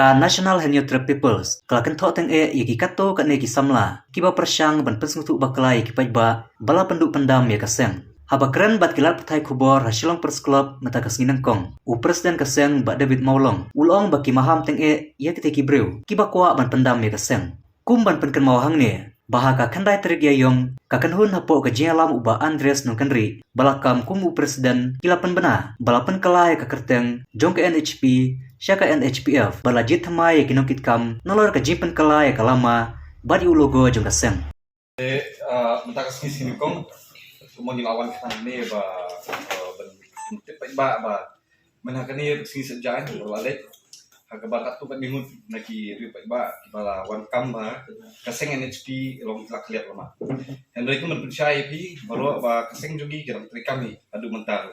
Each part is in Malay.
ka National Henyotrap Peoples kalakan thok teng yaki kato kat neki samla kiba persyang ban pensmutu baklai ki pajba bala penduk pendam ya kaseng haba keren bat kilat putai kubor hasilong pers club mata kasnginang kong u presiden kaseng ba David Maulong ulong baki maham teng ya kiteki brew kiba kwa ban pendam ya kaseng kum ban penken mawahang ne bahaka kandai terik yayong kakan hun hapo ka jialam uba Andres nongkanri balakam kumu presiden kilapan bena balapan kelai ka kerteng jong ke NHP syaka NHPF balajit thamai kinokit kam nolor ka jipen kelai ka lama badi ulogo jong kaseng Mentak sini kong semua lawan kita ni bentuk ba menakani sini sejak balik harga bakat tu kan bingung naki riba bala wan kam kaseng NHP long kelak lihat lama Henry itu mempercayai pi baru kaseng jogi kira kami adu mentar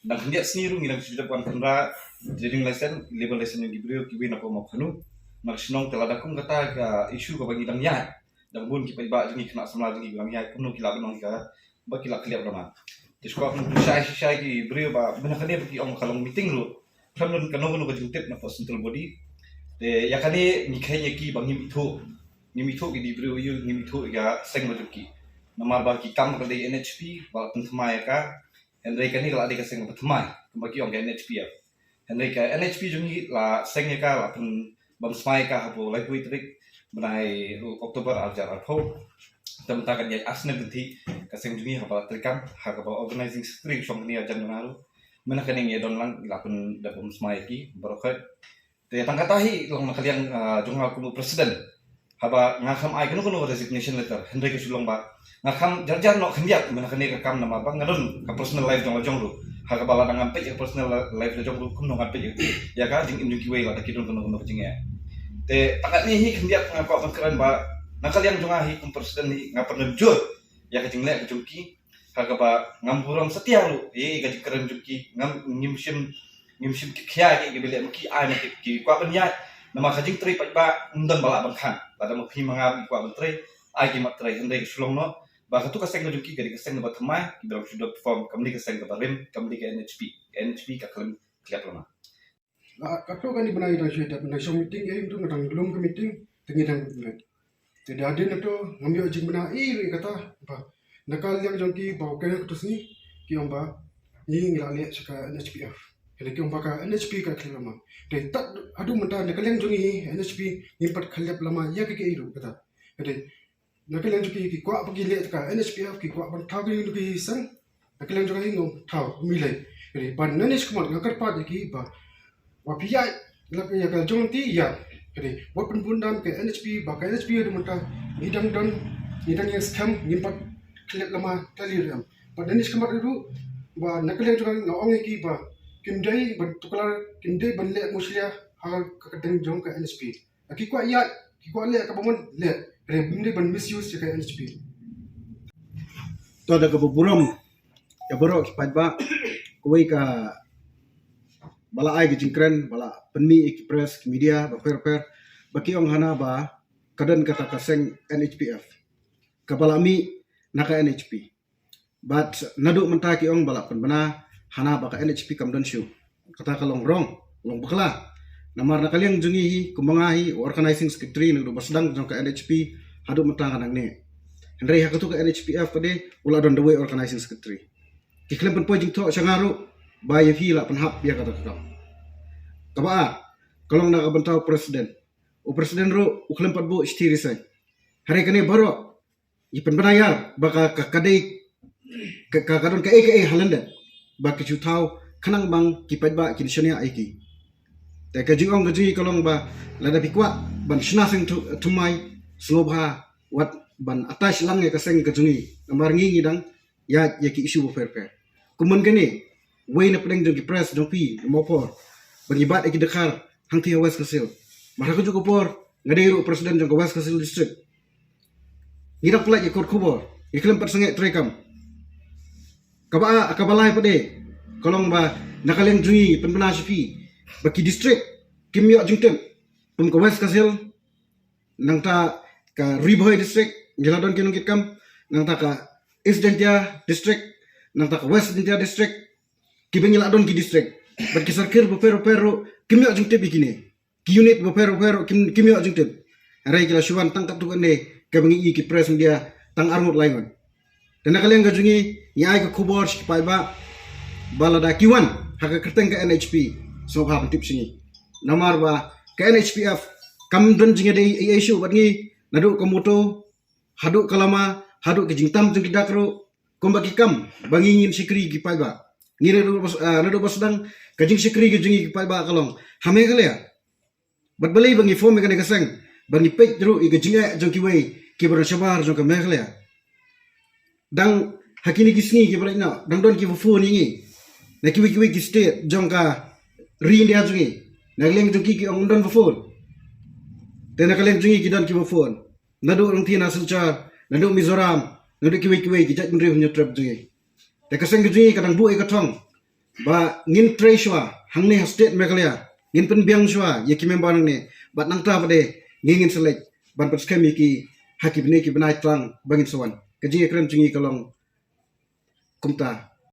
dan dia sendiri ngilang sudah wan kendra jadi lesson level lesson yang diberi kiwi napa mau kanu maksinong teladakum kata isu ka bagi dang ya dan bun kipai ba jogi kena samla jogi bilang ya kuno kila benong ka ba kila lihat lama terus kau mempercayai ki beri ba menakani bagi om kalong meeting lu Kanon kanu kajungtip na central body ya kani mikhanya ki bang nimito ki dibru yu nimito ga seng majuki namar ba ki kam ka de NHP ba thamai ka Henry kani la de ka seng thamai bagi ong NHP ya Henry ka NHP jungi la seng ka la pen bang smai ka habo lai hui trik benai Oktober ajar atho tamta kan ya asne benti ka seng jungi haba trikam ha ka ba organizing secretary song ni ajan ngaru mana kaning ya don lang lapun dapum smaiki barokat te tangkatahi long nakalian jonga kumu presiden haba ngakam ai kuno resignation letter Henry ke sulong ba ngakam jarjar no khendiak mana kaning kam nama bang ngadon ka personal life jong lu haga bala dangan pe personal life jong lu kuno ngape ya ka jing induki we la takidon kuno jing ya te takat ni hi khendiak ngapa bangkeran ba nakalian jonga hi kum presiden ni ngapan jur ya ka jing le jungki haga ba ngamburang setia lu gaji keren juki ngimsim kya ki bele ki ai ki kwa penya nama kajing tri pa undang bala bangkhan pada mo phi manga kwa mentri ai ki matrai ndai sulong no ba katu kaseng juki gadi kaseng ba thamai ki dalam sudah perform kamli kaseng ka barim kamli ka NHP ka kalam kliat lama kato kan di benai dah syeda benai so meeting itu ngadang belum ke meeting tengidang bulan tidak ada nato ngambil jing benai kata ba nakal yang jongki bawa kena kutus ni ki omba ni ngalale saka NHPF kena ki omba ka NHP ka kelama de tak adu menta nakal yang jongi NHP nimpat khalap lama ya ke iru kata de nakal yang jongi ki kwa pagi le ka NHPF ki kwa ban thau ki ki sang nakal yang jongi ngom thau milai de ban nanis kumar ngakar pa de ki ba wa pia la ya ka jongti ya de wa pun ke NHP ba ka NHP adu menta idang yang scam nimpat kelip lama kali ram. Pada ni sekamar itu, bah nak kelihatan juga ngawang lagi bah kindai bertukar kindai banlek muslia hal kedeng jong ke NHP. Aki kuat ya, ki kuat lek kabangun lek. Kerana benda ban misuse ke NHP. Tu ada kebuburam ya borok kipat ba kuai ka bala ai gijingkren bala penmi ekipres media ba per baki ong hana ba kadan kata kaseng NHPF. Kabala mi naka NHP but naduk mentaki ong balak penbena hana baka NHP kamdan syu kata kalong rong long bakla namar nakaliang jungi kumangahi organizing secretary nang basdang jong ka NHP haduk mentang kanang ne Henry hakatu ka NHPF pade ula don the way organizing secretary kiklem pen pojing to sangaru baye fi la penhap ya kata kakam kaba kalong nak bentau presiden o presiden ro uklem pat bu istiri sai hari kene baro ipan benayar baka kadai kadon ka halanda baki chutau kanang bang kipat ba kinishonia aiki te ka jingong gaji kalong ba lada pikwa ban shna sing tumai slobha wat ban atas lang ya kaseng kajungi namar ngi dang ya ki isu fair kumun gani way na pedeng jong ki press jong pi mopor beribat iki dekar hangti West Kasil maraka juga por ngadairu presiden jong West Kasil district ngirak pula ikut kubur iklim persengit terekam kabalai pade kolong ba nakaleng jui penbena sipi baki distrik kimyo jungtem pum ke West Kasil nang ta ka Riboy distrik jeladon kinung kitkam nang ta ka East Dentia distrik nang ta ka West Dentia distrik kibeng jeladon ki distrik baki sarkir pero kimyo jungtem bikini ki unit beper kimyo jengtip rai kila shuan tangkap tu kan ke bangi ki press dia tang armut laingan dan kalian gajungi ni ai ka kubor ki pai ba balada kiwan haka kerteng ke NHP so ha tip sini namar ba ke NHPF kam don jinga de issue batngi nadu komoto hadu kalama hadu ke jingtam jeng kidakro kombaki kam bangingin sikri ki pai ba ngire nadu basdang kajing sikri ki jingi ki pai ba kalong hame kalia bat balai bangi form kan kasang bangi pek dru i gajinga jong ki wei ki bar shabar jong ka mekhalia dang hakini kisni ki bar na dang don ki fu ni na ki wei ki state jong ka ri india jungi na leng jong ki ong don fu dan na kaleng jungi ki don ki fu nadu rong tina sunchar nadu mizoram nadu ki wei ki jat nri hunyo trap jungi ta kasang jungi kadang bu e ka thong ba ngin treshwa hangne state mekhalia ngin pen biang shwa ye ki member ne bat nang ta pade ngingin selek ban pat skam ki haki bne ki banai tlang bangin sawan kaji ekran jungi kalong kumta